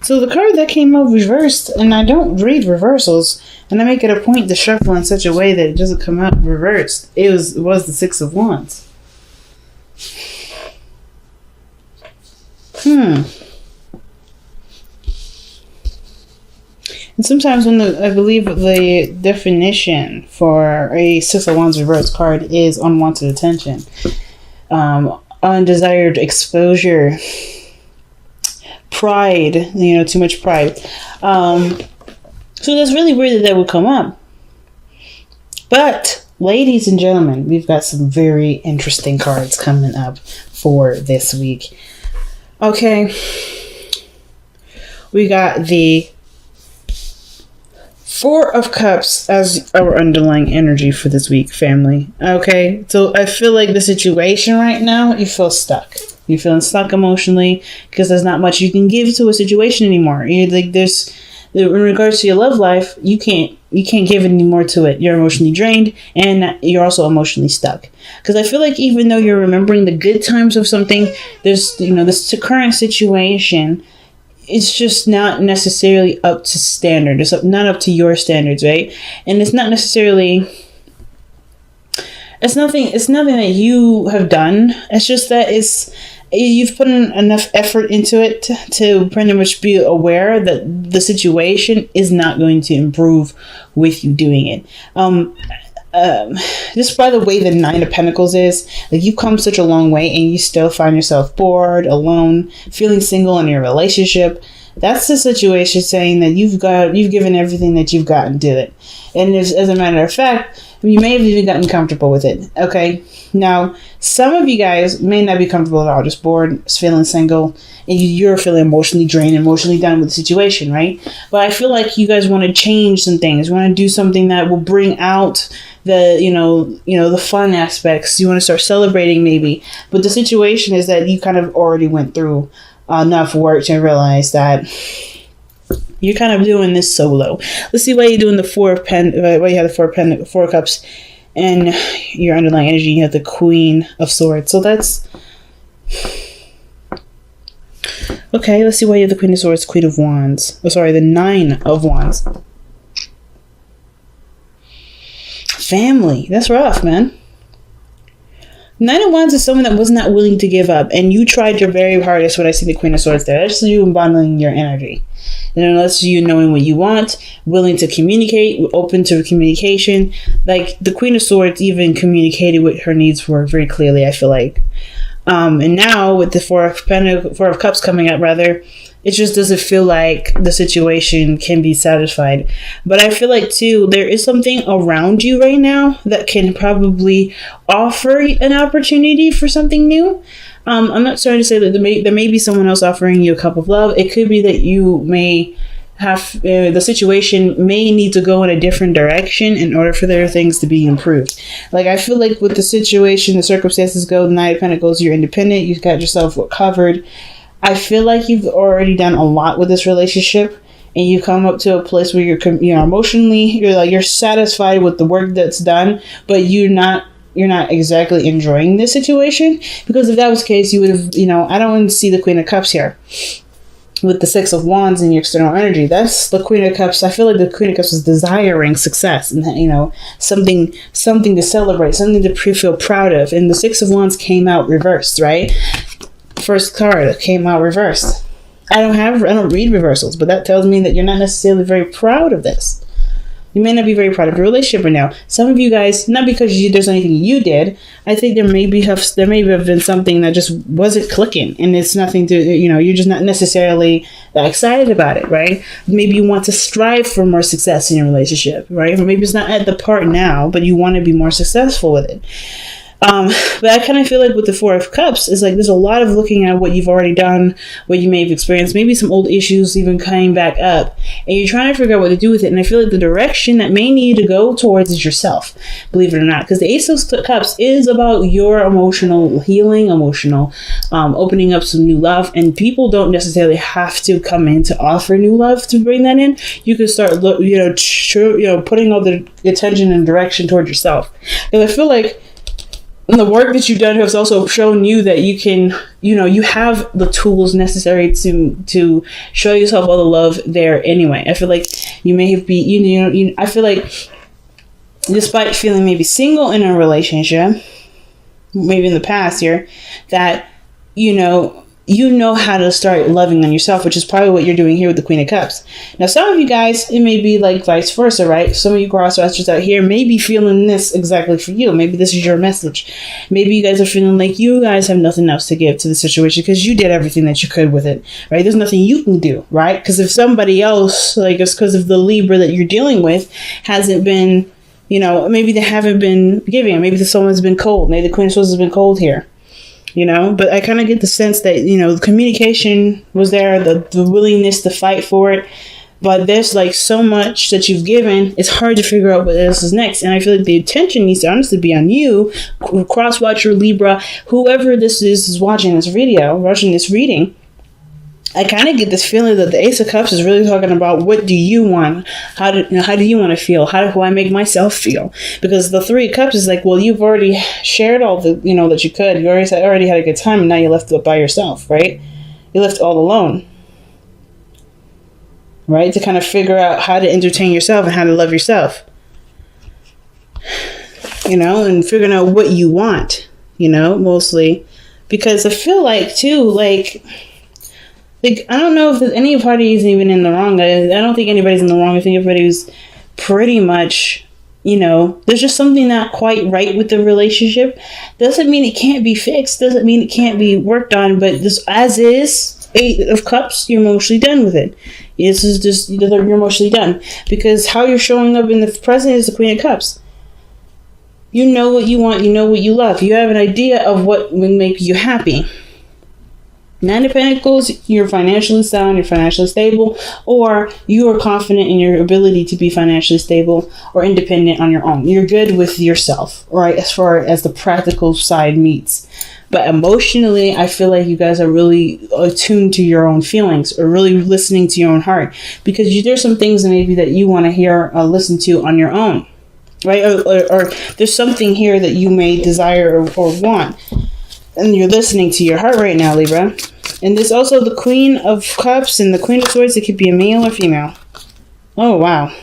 So the card that came out reversed, and I don't read reversals, and I make it a point to shuffle in such a way that it doesn't come out reversed. It was the Six of Wands. And sometimes I believe the definition for a Six of Wands reverse card is unwanted attention, undesired exposure, pride, too much pride. So that's really weird that would come up. But, ladies and gentlemen, we've got some very interesting cards coming up for this week. Okay. We got the Four of Cups as our underlying energy for this week, family. Okay, so I feel like the situation right now, you feel stuck. You're feeling stuck emotionally because there's not much you can give to a situation anymore. In regards to your love life, you can't give any more to it. You're emotionally drained and you're also emotionally stuck. Because I feel like even though you're remembering the good times of something, there's this current situation. It's just not necessarily up to standard. It's not up to your standards, right? And it's not necessarily. It's nothing that you have done. It's just that you've put in enough effort into it to pretty much be aware that the situation is not going to improve with you doing it. Just by the way the Nine of Pentacles is, like, you've come such a long way and you still find yourself bored, alone, feeling single in your relationship. That's the situation saying that you've given everything that you've got and did it. And as a matter of fact, you may have even gotten comfortable with it. Okay. Now, some of you guys may not be comfortable at all, just bored, feeling single, and you're feeling emotionally drained, emotionally done with the situation, right? But I feel like you guys want to change some things. You want to do something that will bring out the, the fun aspects. You want to start celebrating maybe. But the situation is that you kind of already went through enough work to realize that you're kind of doing this solo. Let's see why you're doing the Four of Cups. And your underlying energy, you have the Queen of Swords. So that's... Okay, let's see why you have the Queen of Swords, Queen of Wands. Oh, sorry, the Nine of Wands. Family. That's rough, man. Nine of Wands is someone that was not willing to give up. And you tried your very hardest when I see the Queen of Swords there. That's you embodying your energy. And unless you knowing what you want, willing to communicate, open to communication. Like, the Queen of Swords even communicated what her needs were very clearly, I feel like. And now with the Four of Cups coming up, rather, it just doesn't feel like the situation can be satisfied. But I feel like, too, there is something around you right now that can probably offer an opportunity for something new. I'm not trying to say that there may be someone else offering you a cup of love. It could be that you may have the situation may need to go in a different direction in order for their things to be improved. Like, I feel like with the situation, the circumstances go, the Nine of Pentacles, you're independent, you've got yourself covered. I feel like you've already done a lot with this relationship, and you come up to a place where you're emotionally, you're satisfied with the work that's done, but you're not exactly enjoying this situation. Because if that was the case, you would have, I don't want to see the Queen of Cups here with the Six of Wands in your external energy. That's the Queen of Cups. I feel like the Queen of Cups is desiring success and, something to celebrate, something to feel proud of. And the Six of Wands came out reversed, right? First card came out reversed. I don't read reversals, but that tells me that you're not necessarily very proud of this. You may not be very proud of your relationship right now. Some of you guys, not because there's anything you did, I think there may have been something that just wasn't clicking, and it's nothing to, you're just not necessarily that excited about it, right? Maybe you want to strive for more success in your relationship, right? Or maybe it's not at the part now, but you want to be more successful with it. But I kind of feel like with the Four of Cups, it's like there's a lot of looking at what you've already done, what you may have experienced, maybe some old issues even coming back up, and you're trying to figure out what to do with it. And I feel like the direction that may need to go towards is yourself, believe it or not, because the Ace of Cups is about your emotional healing, opening up some new love, and people don't necessarily have to come in to offer new love to bring that in. You can start, putting all the attention and direction toward yourself. And I feel like And the work that you've done has also shown you that you can, you have the tools necessary to show yourself all the love there anyway. I feel like you may have been, I feel like despite feeling maybe single in a relationship, maybe in the past year, that, you know how to start loving on yourself, which is probably what you're doing here with the Queen of Cups. Now, some of you guys, it may be like vice versa, right? Some of you crossdressers out here may be feeling this exactly for you. Maybe this is your message. Maybe you guys are feeling like you guys have nothing else to give to the situation because you did everything that you could with it, right? There's nothing you can do, right? Because if somebody else, like it's because of the Libra that you're dealing with, hasn't been, maybe they haven't been giving. Maybe someone's been cold. Maybe the Queen of Swords has been cold here. But I kind of get the sense that, the communication was there, the willingness to fight for it. But there's like so much that you've given, it's hard to figure out what else is next. And I feel like the attention needs to honestly be on you, cross-watcher, Libra, whoever this is watching this video, watching this reading. I kind of get this feeling that the Ace of Cups is really talking about what do you want? How do you want to feel? How do I make myself feel? Because the Three of Cups is like, well, you've already shared all the, that you could. You already had a good time, and now you're left by yourself, right? You're left all alone, right? To kind of figure out how to entertain yourself and how to love yourself, and figuring out what you want, mostly. Because I feel like, too, like I don't know if there's any party is even in the wrong. I don't think anybody's in the wrong. I think everybody's pretty much, there's just something not quite right with the relationship. Doesn't mean it can't be fixed. Doesn't mean it can't be worked on. But this, as is, Eight of Cups, you're mostly done with it. This is just, you're mostly done. Because how you're showing up in the present is the Queen of Cups. You know what you want. You know what you love. You have an idea of what would make you happy. Nine of Pentacles, you're financially sound, you're financially stable, or you are confident in your ability to be financially stable or independent on your own. You're good with yourself, right? As far as the practical side meets. But emotionally, I feel like you guys are really attuned to your own feelings or really listening to your own heart, because there's some things maybe that you want to hear or listen to on your own, right? Or there's something here that you may desire or want. And you're listening to your heart right now, Libra. And there's also the Queen of Cups and the Queen of Swords. It could be a male or female. Oh, wow.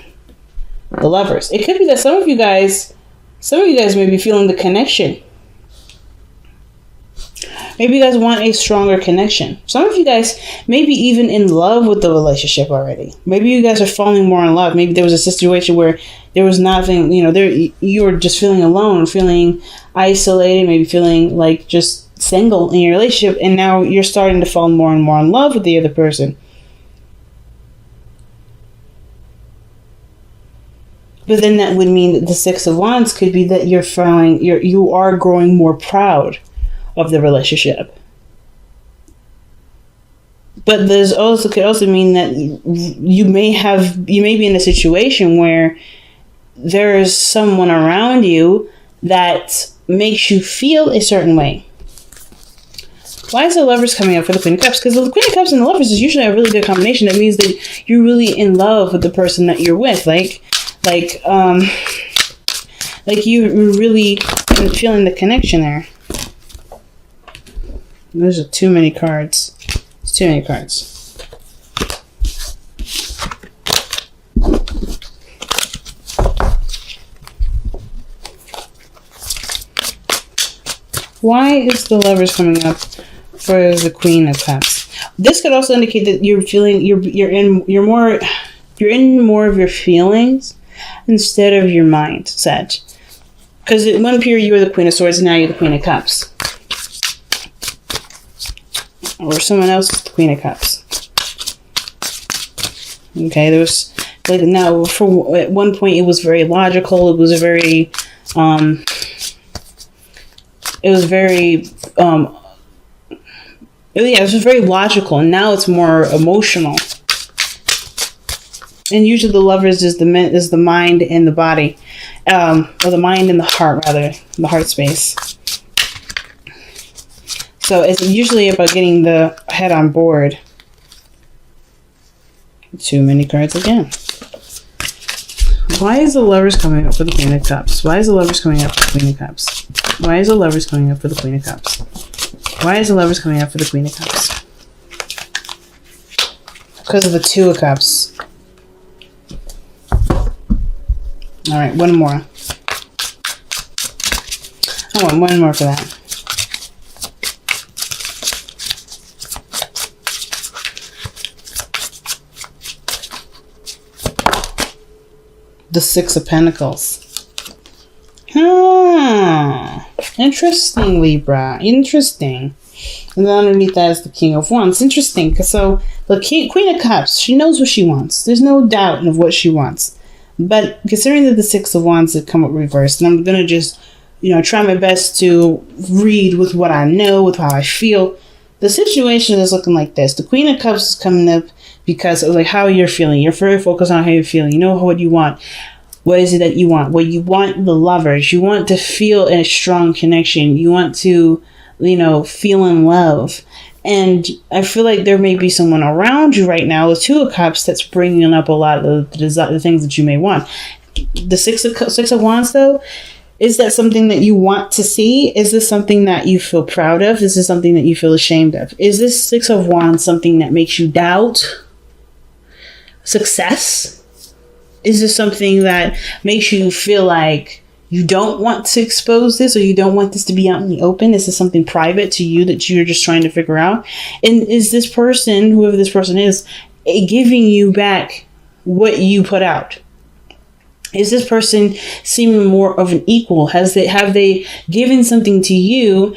The Lovers. It could be that some of you guys may be feeling the connection. Maybe you guys want a stronger connection. Some of you guys may be even in love with the relationship already. Maybe you guys are falling more in love. Maybe there was a situation where there was nothing, you were just feeling alone, feeling isolated, maybe feeling like just single in your relationship, and now you're starting to fall more and more in love with the other person. But then that would mean that the Six of Wands could be that you are growing more proud of the relationship. But could also mean that you may be in a situation where there's someone around you that makes you feel a certain way. Why is the Lovers coming up for the Queen of Cups? Because the Queen of Cups and the Lovers is usually a really good combination. That means that you're really in love with the person that you're with. Like you're really feeling the connection there. Those are too many cards. It's too many cards. Why is the Lovers coming up for the Queen of Cups? This could also indicate that you're feeling you're in more of your feelings instead of your mindset. Because at one period you were the Queen of Swords, and now you're the Queen of Cups. Or someone else is the Queen of Cups. Okay, there was at one point it was very logical. It was very logical, and now it's more emotional. And usually the Lovers is the mind and the body, or the mind and the heart, rather, the heart space. So it's usually about getting the head on board. Too many cards again. Why is the Lovers coming up for the Queen of Cups? Why is the Lovers coming up for the Queen of Cups? Why is the Lovers coming up for the Queen of Cups? Why is the Lovers coming up for the Queen of Cups? Because of the Two of Cups. Alright, one more. I want one more for that. The Six of Pentacles. Interesting, Libra. Interesting. And then underneath that is the King of Wands. Interesting. So the Queen of Cups, she knows what she wants. There's no doubt of what she wants. But considering that the Six of Wands had come up reversed, and I'm going to just, try my best to read with what I know, with how I feel. The situation is looking like this. The Queen of Cups is coming up because of like how you're feeling. You're very focused on how you're feeling. You know what you want. What is it that you want? Well, you want the Lovers. You want to feel a strong connection. You want to, feel in love. And I feel like there may be someone around you right now with Two of Cups that's bringing up a lot of the things that you may want. The Six of Wands, though, is that something that you want to see? Is this something that you feel proud of? Is this something that you feel ashamed of? Is this Six of Wands something that makes you doubt success? Is this something that makes you feel like you don't want to expose this, or you don't want this to be out in the open? Is this something private to you that you're just trying to figure out? And is this person, whoever this person is, giving you back what you put out? Is this person seeming more of an equal? Have they given something to you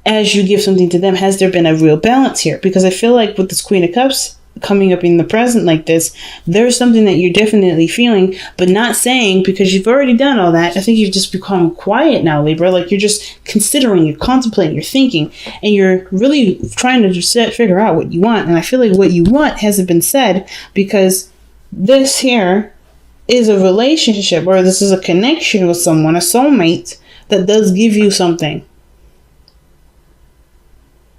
as you give something to them? Has there been a real balance here? Because I feel like with this Queen of Cups coming up in the present like this, there's something that you're definitely feeling, but not saying, because you've already done all that. I think you've just become quiet now, Libra. Like you're just considering, you're contemplating, you're thinking, and you're really trying to just figure out what you want. And I feel like what you want hasn't been said, because this here is a relationship, or this is a connection with someone, a soulmate, that does give you something.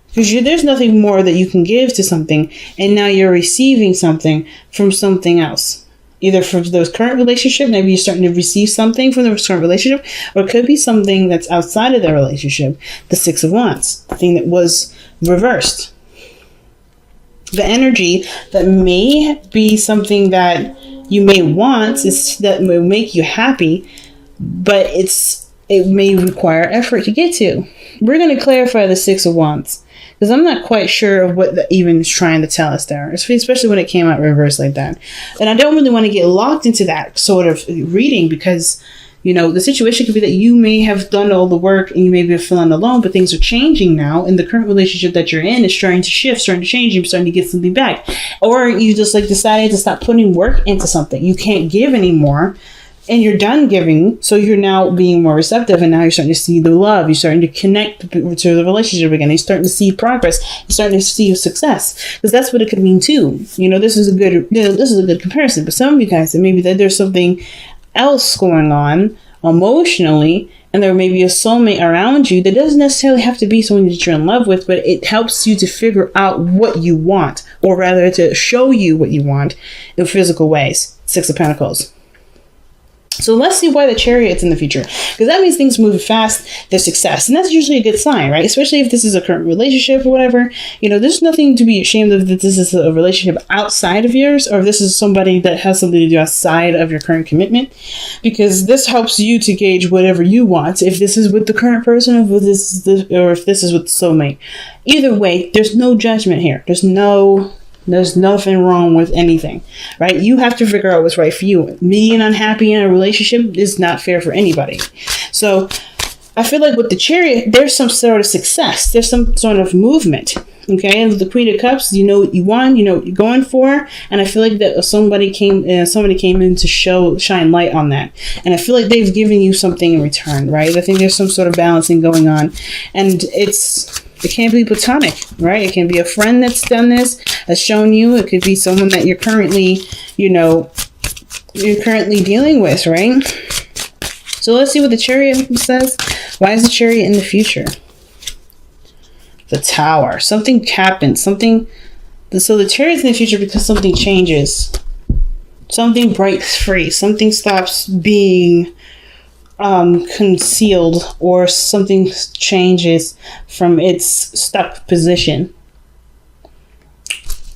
Because there's nothing more that you can give to something, and now you're receiving something from something else. Either from those current relationship, maybe you're starting to receive something from the current relationship, or it could be something that's outside of the relationship. The Six of Wands, the thing that was reversed. The energy that may be something that you may want, is that may make you happy, but it may require effort to get to. We're going to clarify the Six of Wands, because I'm not quite sure of what the even is trying to tell us there, especially when it came out reversed like that. And I don't really want to get locked into that sort of reading, because, the situation could be that you may have done all the work and you may be feeling alone, but things are changing now, and the current relationship that you're in is starting to shift, starting to change, you're starting to get something back. Or you just decided to stop putting work into something. You can't give anymore, and you're done giving, so you're now being more receptive, and now you're starting to see the love. You're starting to connect to the relationship again. You're starting to see progress. You're starting to see success, because that's what it could mean too. This is a good comparison. But some of you guys, maybe that there's something else going on emotionally, and there may be a soulmate around you that doesn't necessarily have to be someone that you're in love with, but it helps you to figure out what you want, or rather to show you what you want in physical ways. Six of Pentacles. So let's see why the Chariot's in the future, because that means things move fast, there's success, and that's usually a good sign, right? Especially if this is a current relationship or whatever. There's nothing to be ashamed of that this is a relationship outside of yours, or if this is somebody that has something to do outside of your current commitment, because this helps you to gauge whatever you want, if this is with the current person, or if this is with the soulmate. Either way, there's no judgment here. There's nothing wrong with anything, right? You have to figure out what's right for you. Being unhappy in a relationship is not fair for anybody. So I feel like with the Chariot, there's some sort of success. There's some sort of movement. Okay, and with the Queen of Cups, you know what you want, you know what you're going for, and I feel like that somebody came in to shine light on that, and I feel like they've given you something in return, right? I think there's some sort of balancing going on, and it can't be platonic, right? It can be a friend that's done this, has shown you. It could be someone that you're currently dealing with, right? So let's see what the Chariot says. Why is the Chariot in the future? The Tower. Something happens. So the Chariot's in the future because something changes. Something breaks free. Something stops being concealed, or something changes from its stuck position.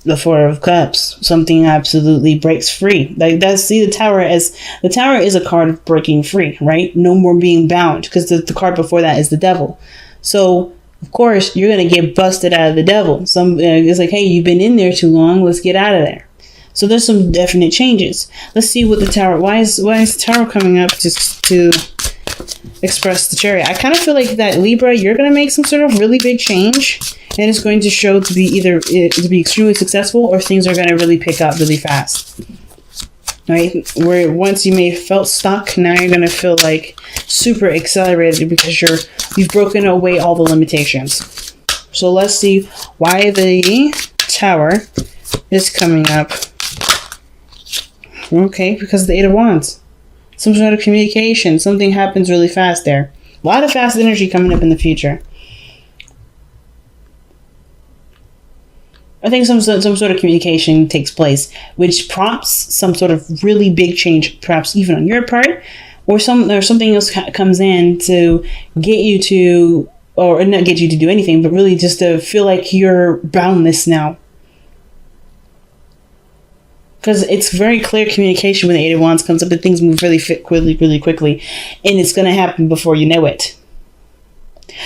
The Four of Cups, something absolutely breaks free. Like that's, see, the Tower is a card of breaking free, right? No more being bound, because the card before that is the Devil. So of course you're gonna get busted out of the Devil. It's like, hey, you've been in there too long. Let's get out of there. So there's some definite changes. Let's see what the Tower. Why is the Tower coming up just to express the Chariot? I kind of feel like that, Libra, you're gonna make some sort of really big change. And it's going to show to be either to be extremely successful, or things are going to really pick up really fast. Right? Where once you may have felt stuck, now you're going to feel like super accelerated because you've broken away all the limitations. So let's see why the Tower is coming up. Okay, because of the Eight of Wands. Some sort of communication. Something happens really fast there. A lot of fast energy coming up in the future. I think some sort of communication takes place, which prompts some sort of really big change, perhaps even on your part, or something else comes in to get you to, or not get you to do anything, but really just to feel like you're boundless now. Because it's very clear communication when the Eight of Wands comes up, that things move really quickly, and it's going to happen before you know it.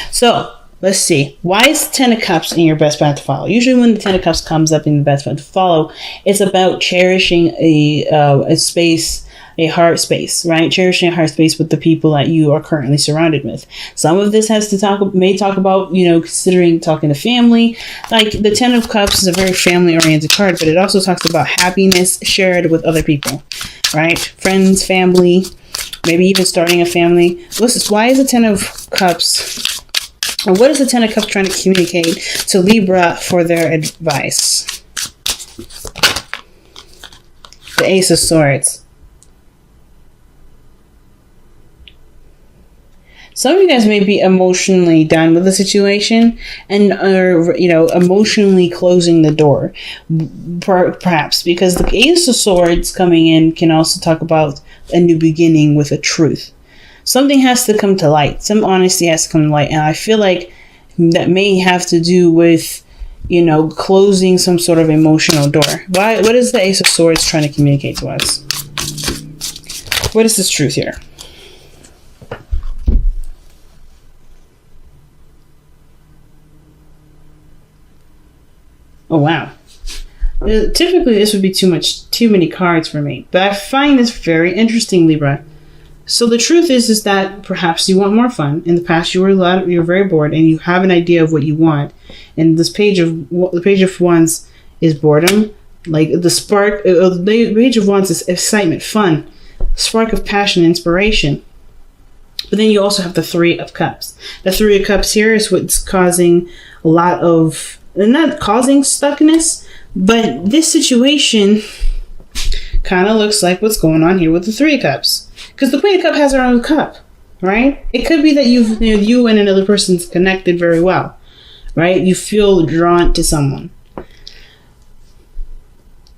So let's see. Why is the Ten of Cups in your best path to follow? Usually when the Ten of Cups comes up in the best path to follow, it's about cherishing a space, a heart space, right? Cherishing a heart space with the people that you are currently surrounded with. Some of this may talk about, considering talking to family. Like the Ten of Cups is a very family-oriented card, but it also talks about happiness shared with other people, right? Friends, family, maybe even starting a family. Why is the Ten of Cups? And what is the Ten of Cups trying to communicate to Libra for their advice? The Ace of Swords. Some of you guys may be emotionally done with the situation and are, emotionally closing the door. Perhaps because the Ace of Swords coming in can also talk about a new beginning with a truth. Something has to come to light. Some honesty has to come to light. And I feel like that may have to do with, closing some sort of emotional door. What is the Ace of Swords trying to communicate to us? What is this truth here? Oh, wow. Typically, this would be too many cards for me. But I find this very interesting, Libra. So the truth is that perhaps you want more fun. In the past, you're very bored, and you have an idea of what you want. And the Page of Wands is boredom. Like the Page of Wands is excitement, fun, spark of passion, inspiration. But then you also have the Three of Cups. The Three of Cups here is what's causing a lot of, not causing stuckness, but this situation kind of looks like what's going on here with the Three of Cups. Because the Queen of Cups has her own cup, right? It could be that you and another person's connected very well, right? You feel drawn to someone.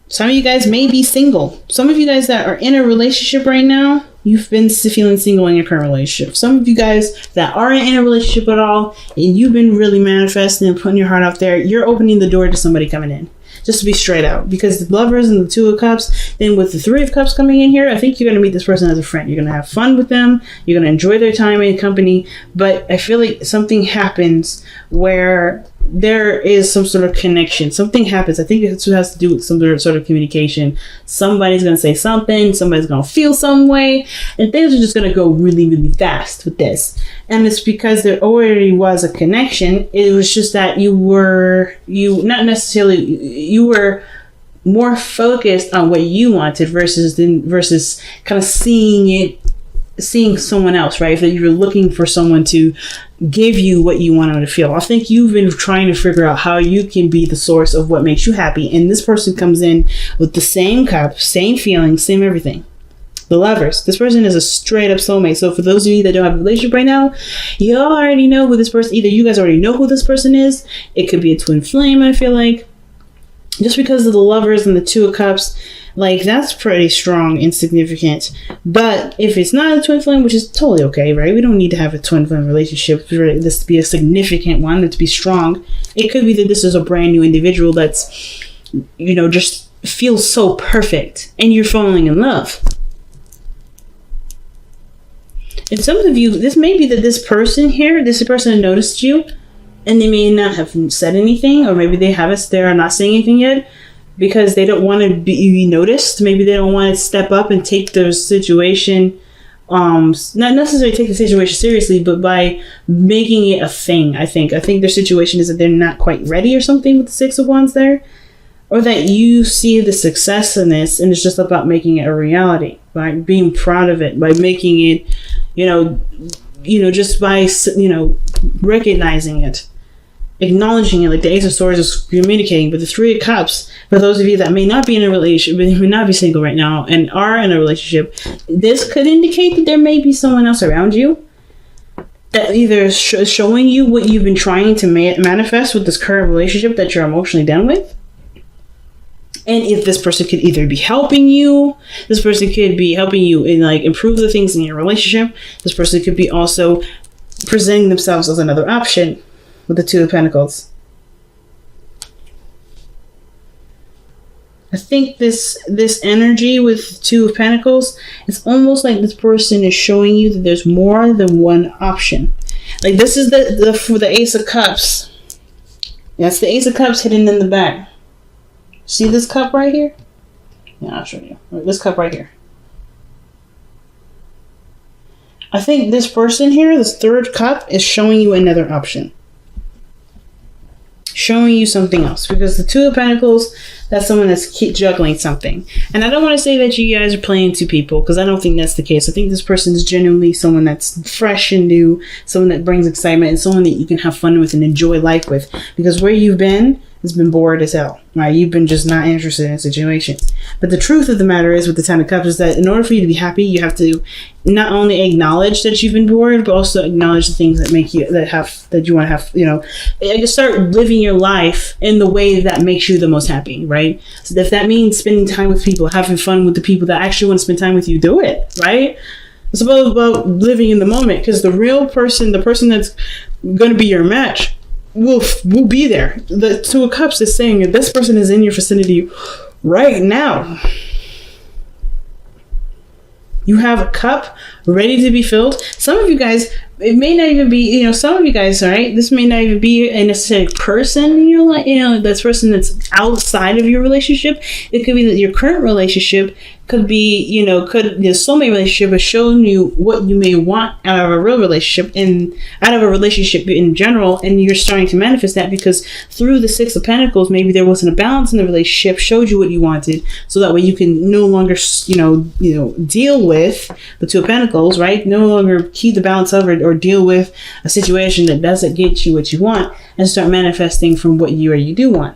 Some of you guys may be single. Some of you guys that are in a relationship right now, you've been feeling single in your current relationship. Some of you guys that aren't in a relationship at all, and you've been really manifesting and putting your heart out there, you're opening the door to somebody coming in. Just to be straight out. Because the Lovers and the Two of Cups, then with the Three of Cups coming in here, I think you're going to meet this person as a friend. You're going to have fun with them. You're going to enjoy their time in company. But I feel like something happens where there is some sort of connection. Something happens. I think it has to do with some sort of communication. Somebody's going to say something. Somebody's going to feel some way. And things are just going to go really, really fast with this. And it's because there already was a connection. It was just that you were more focused on what you wanted versus kind of seeing someone else, right? If you're looking for someone to give you what you want them to feel. I think you've been trying to figure out how you can be the source of what makes you happy. And this person comes in with the same cup, same feelings, same everything. The Lovers. This person is a straight up soulmate. So for those of you that don't have a relationship right now, you already know who this person, either you guys already know who this person is. It could be a twin flame, I feel like. Just because of the Lovers and the Two of Cups, like, that's pretty strong and significant. But if it's not a twin flame, which is totally okay, right? We don't need to have a twin flame relationship for this to be a significant one, to be strong. It could be that this is a brand new individual that's, just feels so perfect and you're falling in love. And some of you, this may be that this person noticed you and they may not have said anything, or maybe they're not saying anything yet because they don't want to be noticed. Maybe they don't want to step up and take their situation, not necessarily take the situation seriously, but by making it a thing. I think their situation is that they're not quite ready or something with the Six of Wands there, or that you see the success in this and it's just about making it a reality, by being proud of it, by making it, just by, recognizing it, acknowledging it, like the Ace of Swords is communicating. But the Three of Cups, for those of you that may not be in a relationship, may not be single right now and are in a relationship, this could indicate that there may be someone else around you that either showing you what you've been trying to manifest with this current relationship that you're emotionally done with. And if this person could either be helping you, this person could be helping you in, like, improve the things in your relationship. This person could be also presenting themselves as another option with the Two of Pentacles. I think this energy with Two of Pentacles, it's almost like this person is showing you that there's more than one option. Like, this is for the Ace of Cups. That's the Ace of Cups hidden in the back. See this cup right here? Yeah, I'll show you. This cup right here. I think this person here, this third cup, is showing you another option. Showing you something else. Because the Two of Pentacles, that's someone that's keep juggling something. And I don't want to say that you guys are playing two people, because I don't think that's the case. I think this person is genuinely someone that's fresh and new, someone that brings excitement, and someone that you can have fun with and enjoy life with. Because where you've been has been bored as hell, right? You've been just not interested in situations. But the truth of the matter is, with the Ten of Cups, is that in order for you to be happy, you have to not only acknowledge that you've been bored, but also acknowledge the things that make you, that you want to have, just start living your life in the way that makes you the most happy, right? So if that means spending time with people, having fun with the people that actually want to spend time with you, do it, right? It's about living in the moment, because the real person, the person that's going to be your match, will be there. The Two of Cups is saying that this person is in your vicinity right now. You have a cup ready to be filled. Some of you guys, it may not even be, some of you guys, all right, this may not even be a necessary person in your life, this person that's outside of your relationship. It could be that your current relationship could be, the soulmate relationship has shown you what you may want out of a real relationship and out of a relationship in general, and you're starting to manifest that because through the Six of Pentacles, maybe there wasn't a balance in the relationship, showed you what you wanted, so that way you can no longer, deal with the Two of Pentacles, right? No longer keep the balance of it or deal with a situation that doesn't get you what you want, and start manifesting from what you do want.